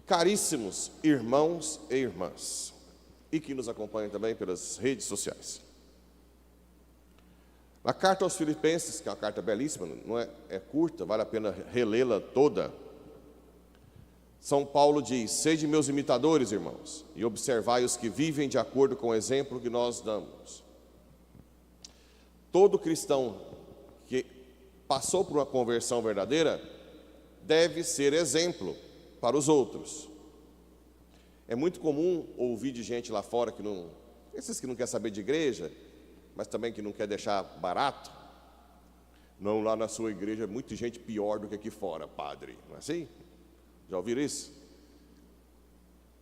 Caríssimos irmãos e irmãs, e que nos acompanham também pelas redes sociais. Na carta aos Filipenses, que é uma carta belíssima, não é curta, vale a pena relê-la toda. São Paulo diz: sede meus imitadores, irmãos, e observai os que vivem de acordo com o exemplo que nós damos. Todo cristão que passou por uma conversão verdadeira deve ser exemplo para os outros. É muito comum ouvir de gente lá fora que não, esses que não quer saber de igreja, mas também que não quer deixar barato. Não, lá na sua igreja é muita gente pior do que aqui fora, padre. Não é assim? Já ouviram isso?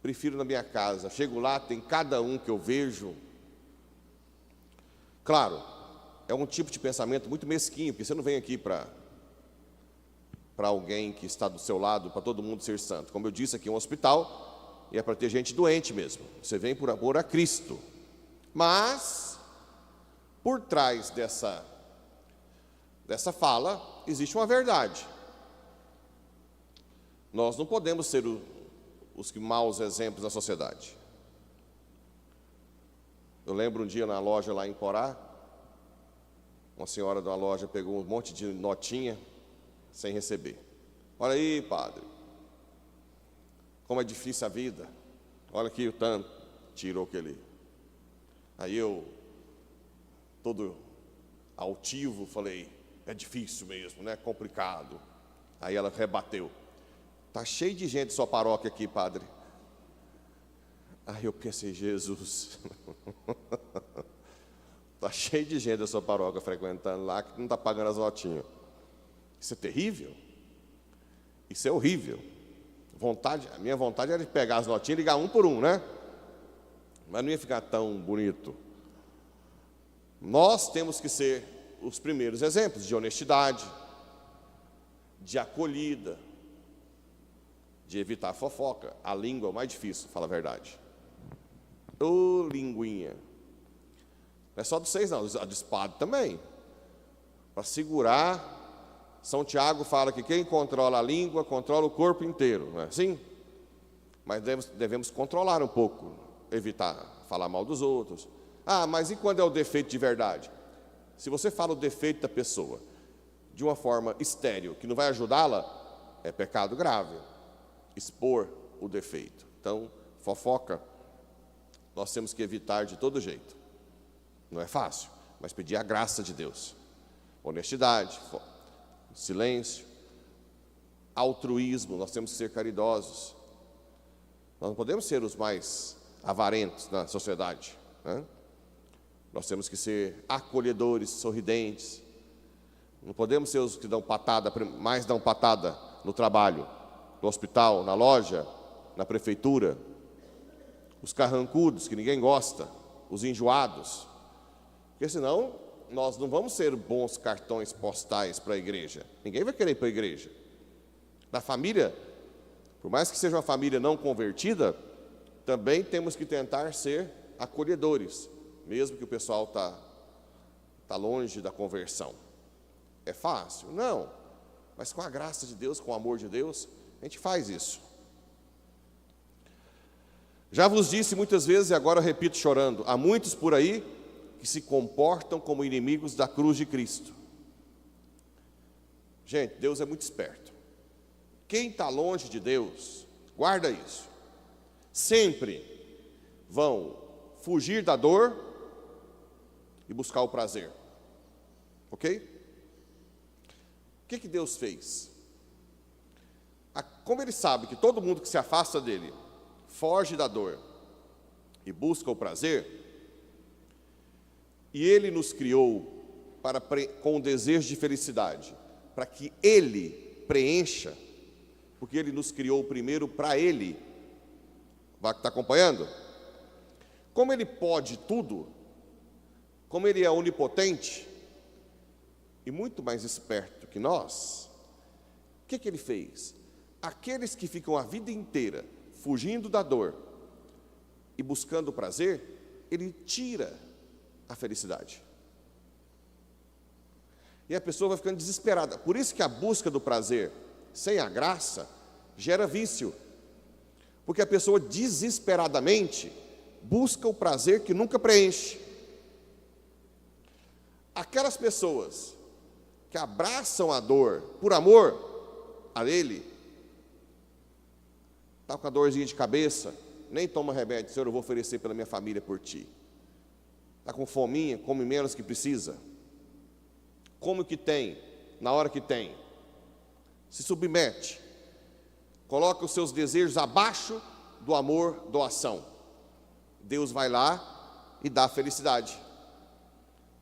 Prefiro na minha casa. Chego lá, tem cada um que eu vejo. Claro, é um tipo de pensamento muito mesquinho, porque você não vem aqui para alguém que está do seu lado, para todo mundo ser santo. Como eu disse, aqui é um hospital e é para ter gente doente mesmo. Você vem por amor a Cristo. Mas, por trás dessa fala, existe uma verdade. Nós não podemos ser os maus exemplos da sociedade. Eu lembro um dia na loja lá em Porá, uma senhora de uma loja pegou um monte de notinha sem receber. Olha aí, padre, como é difícil a vida. Olha aqui o tanto, tirou aquele. Aí eu, todo altivo, falei: é difícil mesmo, né? Complicado. Aí ela rebateu: está cheio de gente sua paróquia aqui, padre. Aí eu pensei: Jesus, está cheio de gente da sua paróquia frequentando lá que não está pagando as notinhas. Isso é terrível. Isso é horrível. A minha vontade era de pegar as notinhas e ligar um por um, né? Mas não ia ficar tão bonito. Nós temos que ser os primeiros exemplos de honestidade, de acolhida, de evitar fofoca. A língua é o mais difícil, fala a verdade. Ô, linguinha. Não é só dos 6 não, a do espada também. Para segurar. São Tiago fala que quem controla a língua, controla o corpo inteiro, não é assim? Mas devemos controlar um pouco, evitar falar mal dos outros. Ah, mas e quando é o defeito de verdade? Se você fala o defeito da pessoa de uma forma estéril, que não vai ajudá-la, é pecado grave. Expor o defeito. Então, fofoca, nós temos que evitar de todo jeito. Não é fácil, mas pedir a graça de Deus. Honestidade, silêncio, altruísmo, nós temos que ser caridosos. Nós não podemos ser os mais avarentos na sociedade, né? Nós temos que ser acolhedores, sorridentes. Não podemos ser os que dão patada, mais dão patada no trabalho, no hospital, na loja, na prefeitura. Os carrancudos, que ninguém gosta, os enjoados. Porque senão nós não vamos ser bons cartões postais para a igreja. Ninguém vai querer ir para a igreja. Na família, por mais que seja uma família não convertida, também temos que tentar ser acolhedores, mesmo que o pessoal está longe da conversão. É fácil? Não. Mas com a graça de Deus, com o amor de Deus, a gente faz isso. Já vos disse muitas vezes, e agora eu repito chorando, há muitos por aí que se comportam como inimigos da cruz de Cristo. Gente, Deus é muito esperto. Quem está longe de Deus, guarda isso. Sempre vão fugir da dor e buscar o prazer. Ok? O que Deus fez? Como Ele sabe que todo mundo que se afasta dEle foge da dor e busca o prazer, e Ele nos criou com um desejo de felicidade, para que Ele preencha, porque Ele nos criou primeiro para Ele. Vai estar acompanhando? Como Ele pode tudo, como Ele é onipotente e muito mais esperto que nós, o que Ele fez? Aqueles que ficam a vida inteira fugindo da dor e buscando o prazer, Ele tira a felicidade. E a pessoa vai ficando desesperada. Por isso que a busca do prazer sem a graça gera vício. Porque a pessoa desesperadamente busca o prazer que nunca preenche. Aquelas pessoas que abraçam a dor por amor a ele, está com a dorzinha de cabeça, nem toma remédio, Senhor, eu vou oferecer pela minha família por ti. Está com fominha, come menos que precisa, come o que tem, na hora que tem, se submete, coloca os seus desejos abaixo do amor, doação. Deus vai lá e dá felicidade.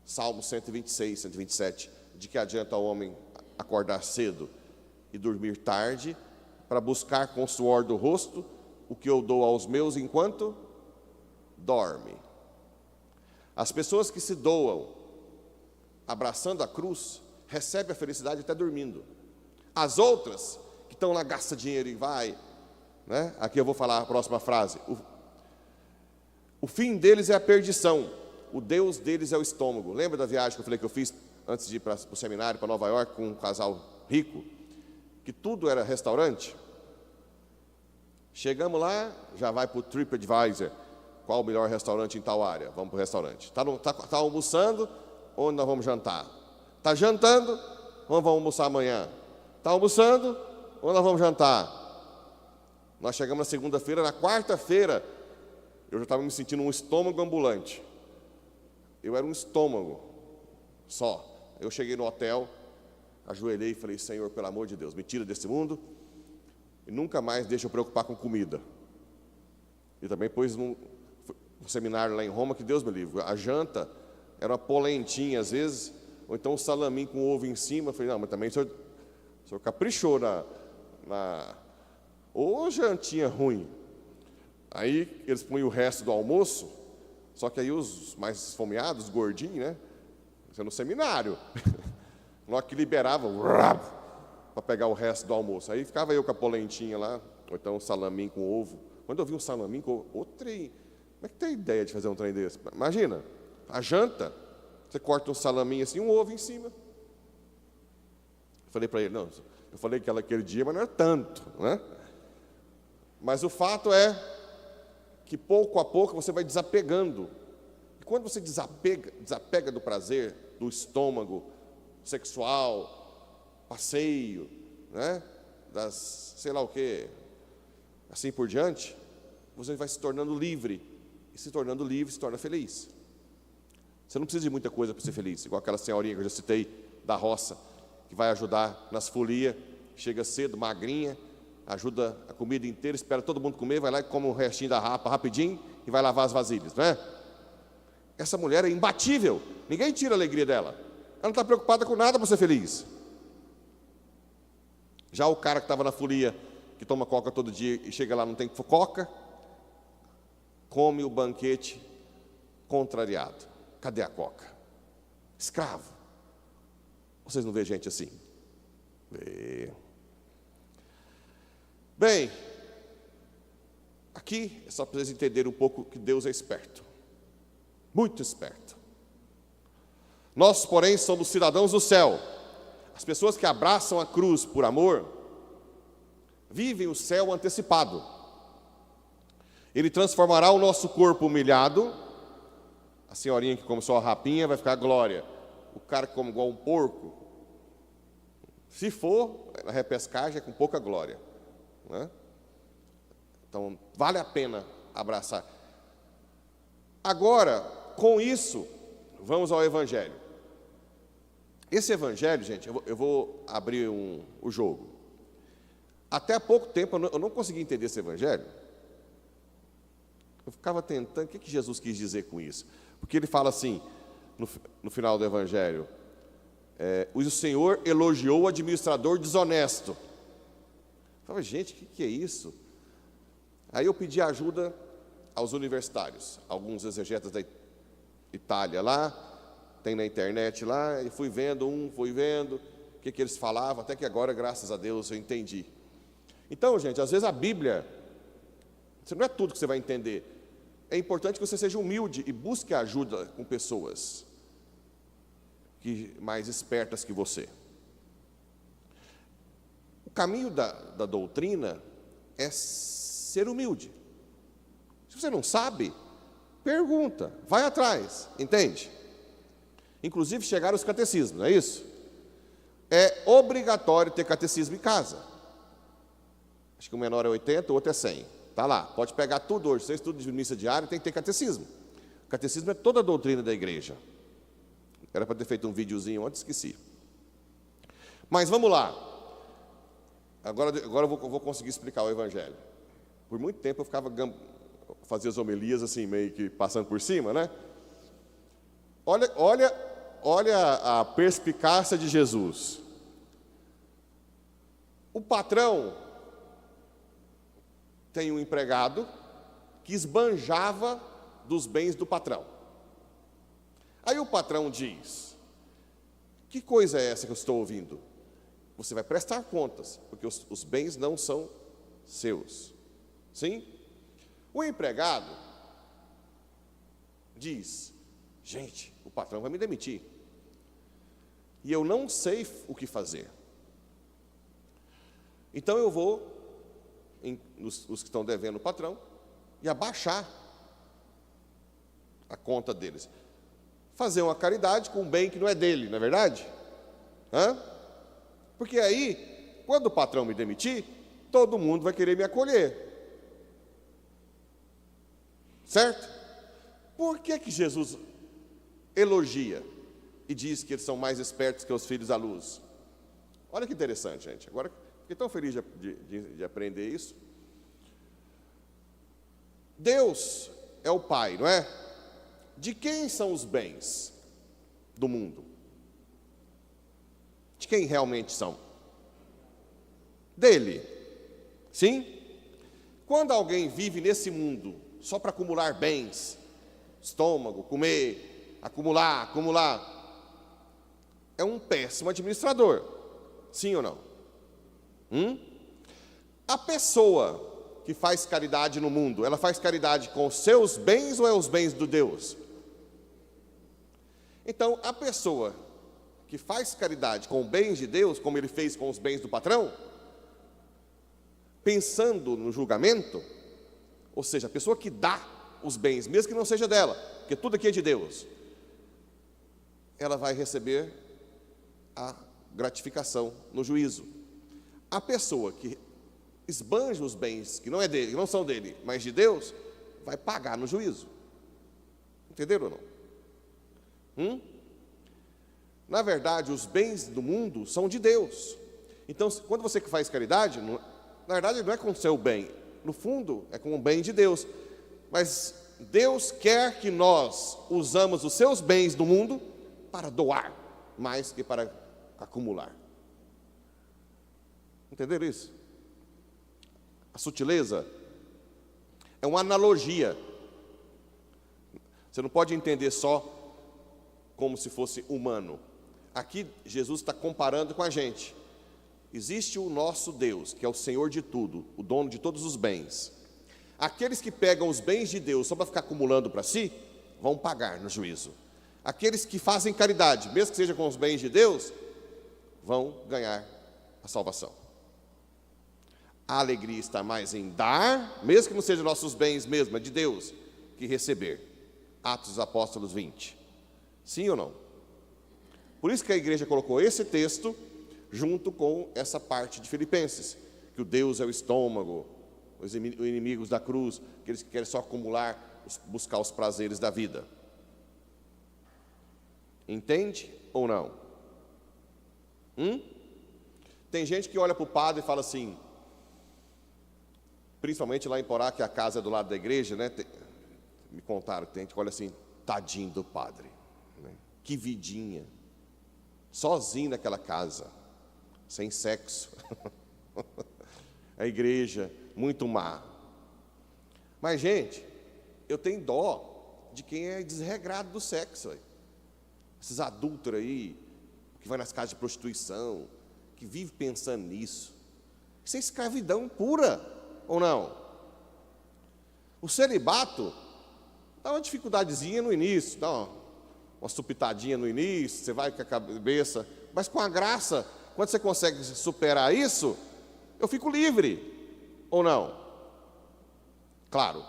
Salmo 126, 127, de que adianta o homem acordar cedo e dormir tarde, para buscar com o suor do rosto o que eu dou aos meus enquanto dorme. As pessoas que se doam abraçando a cruz, recebem a felicidade até dormindo. As outras, que estão lá, gasta dinheiro e vai, né? Aqui eu vou falar a próxima frase. O fim deles é a perdição, o Deus deles é o estômago. Lembra da viagem que eu falei que eu fiz antes de ir para o seminário, para Nova York, com um casal rico? Que tudo era restaurante? Chegamos lá, já vai para o TripAdvisor. Qual o melhor restaurante em tal área? Vamos para o restaurante. Está almoçando? Onde nós vamos jantar? Está jantando? Onde vamos almoçar amanhã? Está almoçando? Onde nós vamos jantar? Nós chegamos na segunda-feira, na quarta-feira, eu já estava me sentindo um estômago ambulante. Eu era um estômago só. Eu cheguei no hotel, ajoelhei e falei, Senhor, pelo amor de Deus, me tira desse mundo e nunca mais deixa eu preocupar com comida. E também pôs um seminário lá em Roma, que Deus me livre. A janta era uma polentinha às vezes, ou então um salaminho com ovo em cima. Eu falei, não, mas também o senhor caprichou ou jantinha ruim. Aí eles punham o resto do almoço, só que aí os mais esfomeados, gordinhos, né? Isso é no seminário. Na hora que liberava, para pegar o resto do almoço. Aí ficava eu com a polentinha lá, ou então um salaminho com ovo. Quando eu vi um salaminho com outro trem, como é que tem ideia de fazer um trem desse? Imagina, a janta, você corta um salaminho assim, um ovo em cima. Eu falei para ele, não, eu falei que aquele dia, mas não era tanto, né? Mas o fato é que pouco a pouco você vai desapegando. E quando você desapega do prazer, do estômago sexual, passeio, né? Das, sei lá o quê, assim por diante, você vai se tornando livre. E se tornando livre, se torna feliz. Você não precisa de muita coisa para ser feliz. Igual aquela senhorinha que eu já citei, da roça, que vai ajudar nas folias, chega cedo, magrinha, ajuda a comida inteira, espera todo mundo comer, vai lá e come um restinho da rapa rapidinho e vai lavar as vasilhas, não é? Essa mulher é imbatível, ninguém tira a alegria dela. Ela não está preocupada com nada para ser feliz. Já o cara que estava na folia, que toma coca todo dia e chega lá não tem coca, come o banquete contrariado. Cadê a coca? Escravo. Vocês não veem gente assim? Vê. Bem, aqui é só para vocês entenderem um pouco que Deus é esperto. Muito esperto. Nós, porém, somos cidadãos do céu. As pessoas que abraçam a cruz por amor, vivem o céu antecipado. Ele transformará o nosso corpo humilhado. A senhorinha que come só a rapinha vai ficar glória. O cara que come igual um porco, se for, na repescagem é com pouca glória, né? Então, vale a pena abraçar. Agora, com isso, vamos ao Evangelho. Esse Evangelho, gente, eu vou abrir o jogo. Até há pouco tempo eu não conseguia entender esse Evangelho. Eu ficava tentando, o que Jesus quis dizer com isso? Porque ele fala assim, no final do Evangelho, o Senhor elogiou o administrador desonesto. Eu falava, gente, o que é isso? Aí eu pedi ajuda aos universitários, alguns exegetas da Itália lá, tem na internet lá, e fui vendo o que eles falavam, até que agora, graças a Deus, eu entendi. Então, gente, às vezes a Bíblia, você não é tudo que você vai entender. É importante que você seja humilde e busque ajuda com pessoas mais espertas que você. O caminho da doutrina é ser humilde. Se você não sabe, pergunta, vai atrás, entende? Inclusive chegaram os catecismos, não é isso? É obrigatório ter catecismo em casa. Acho que o menor é 80, o outro é 100. Está lá, pode pegar tudo hoje. Você estuda de missa diária, tem que ter catecismo. O catecismo é toda a doutrina da igreja. Era para ter feito um videozinho ontem, esqueci. Mas vamos lá. Agora eu vou conseguir explicar o Evangelho. Por muito tempo eu fazia as homilias assim, meio que passando por cima, né? Olha a perspicácia de Jesus. O patrão tem um empregado que esbanjava dos bens do patrão. Aí o patrão diz: que coisa é essa que eu estou ouvindo? Você vai prestar contas, porque os bens não são seus. Sim? O empregado diz: gente, o patrão vai me demitir. E eu não sei o que fazer. Então eu vou, os que estão devendo o patrão, e abaixar a conta deles. Fazer uma caridade com um bem que não é dele, não é verdade? Porque aí, quando o patrão me demitir, todo mundo vai querer me acolher. Certo? Por que Jesus elogia e diz que eles são mais espertos que os filhos da luz? Olha que interessante, gente. Agora, fiquei tão feliz de aprender isso. Deus é o Pai, não é? De quem são os bens do mundo? De quem realmente são? Dele. Sim? Quando alguém vive nesse mundo só para acumular bens, estômago, comer, acumular, é um péssimo administrador. Sim ou não? A pessoa que faz caridade no mundo, ela faz caridade com os seus bens ou é os bens do Deus? Então, a pessoa que faz caridade com bens de Deus, como ele fez com os bens do patrão, pensando no julgamento, ou seja, a pessoa que dá os bens, mesmo que não seja dela, porque tudo aqui é de Deus, ela vai receber a gratificação no juízo. A pessoa que esbanja os bens que não é dele, que não são dele, mas de Deus, vai pagar no juízo. Entenderam ou não? Na verdade, os bens do mundo são de Deus. Então, quando você faz caridade, na verdade não é com o seu bem, no fundo é com o bem de Deus. Mas Deus quer que nós usamos os seus bens do mundo para doar, mais que para acumular. Entenderam isso? A sutileza é uma analogia. Você não pode entender só como se fosse humano. Aqui Jesus está comparando com a gente. Existe o nosso Deus, que é o Senhor de tudo, o dono de todos os bens. Aqueles que pegam os bens de Deus só para ficar acumulando para si, vão pagar no juízo. Aqueles que fazem caridade, mesmo que seja com os bens de Deus, vão ganhar a salvação. A alegria está mais em dar, mesmo que não sejam nossos bens mesmo, é de Deus, que receber. Atos dos Apóstolos 20. Sim ou não? Por isso que a igreja colocou esse texto junto com essa parte de Filipenses, que o Deus é o estômago, os inimigos da cruz, aqueles que querem só acumular, buscar os prazeres da vida. Entende ou não? Tem gente que olha para o padre e fala assim, principalmente lá em Porá, que é a casa do lado da igreja, né? Me contaram que tem gente que olha assim, tadinho do padre, né? Que vidinha, sozinho naquela casa, sem sexo, a igreja muito má. Mas, gente, eu tenho dó de quem é desregrado do sexo, esses adúlteros aí, que vai nas casas de prostituição, que vive pensando nisso. Isso é escravidão pura, ou não? O celibato dá uma dificuldadezinha no início, dá uma supitadinha no início, você vai com a cabeça, mas com a graça, quando você consegue superar isso, eu fico livre, ou não? Claro,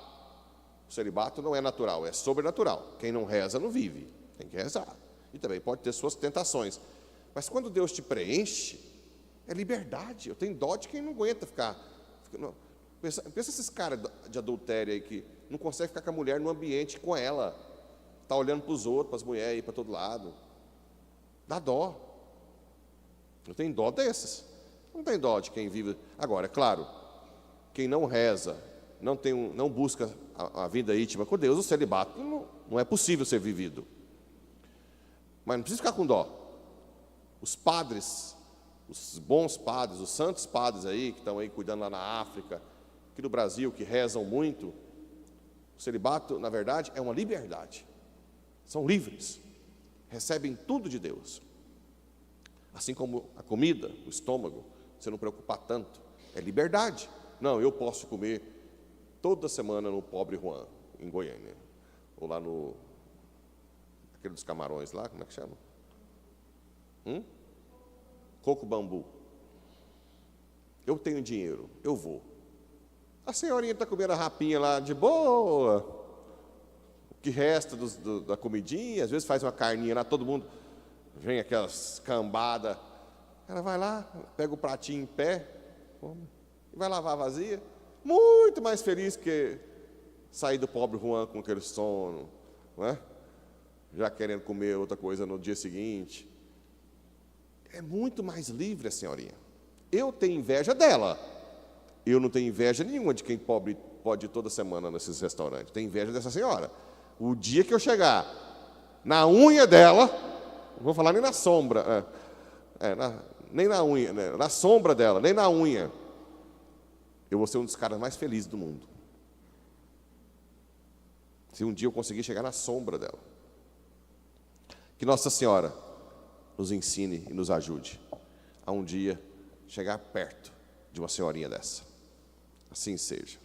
o celibato não é natural, é sobrenatural. Quem não reza não vive, tem que rezar. E também pode ter suas tentações. Mas quando Deus te preenche, é liberdade. Eu tenho dó de quem não aguenta ficar. Pensa esses caras de adultério aí que não conseguem ficar com a mulher no ambiente com ela. Está olhando para os outros, para as mulheres, aí para todo lado. Dá dó. Eu tenho dó desses. Não tem dó de quem vive. Agora, é claro, quem não reza, não busca a vida íntima com Deus, o celibato não é possível ser vivido. Mas não precisa ficar com dó. Os padres, os bons padres, os santos padres aí, que estão aí cuidando lá na África, aqui no Brasil, que rezam muito, o celibato, na verdade, é uma liberdade. São livres, recebem tudo de Deus. Assim como a comida, o estômago, você não preocupar tanto, é liberdade. Não, eu posso comer toda semana no Pobre Juan, em Goiânia, ou lá no, aquele dos camarões lá, como é que chama? Coco Bambu. Eu tenho dinheiro, eu vou. A senhorinha está comendo a rapinha lá de boa, o que resta da comidinha, às vezes faz uma carninha lá, todo mundo, vem aquelas cambadas, ela vai lá, pega o pratinho em pé, come, e vai lavar vazia, muito mais feliz que sair do Pobre Juan com aquele sono, não é? Já querendo comer outra coisa no dia seguinte. É muito mais livre a senhorinha. Eu tenho inveja dela. Eu não tenho inveja nenhuma de quem pobre pode ir toda semana nesses restaurantes. Tenho inveja dessa senhora. O dia que eu chegar na unha dela, não vou falar nem na sombra, nem na unha, né, na sombra dela, nem na unha, eu vou ser um dos caras mais felizes do mundo. Se um dia eu conseguir chegar na sombra dela. Que Nossa Senhora nos ensine e nos ajude a um dia chegar perto de uma senhorinha dessa. Assim seja.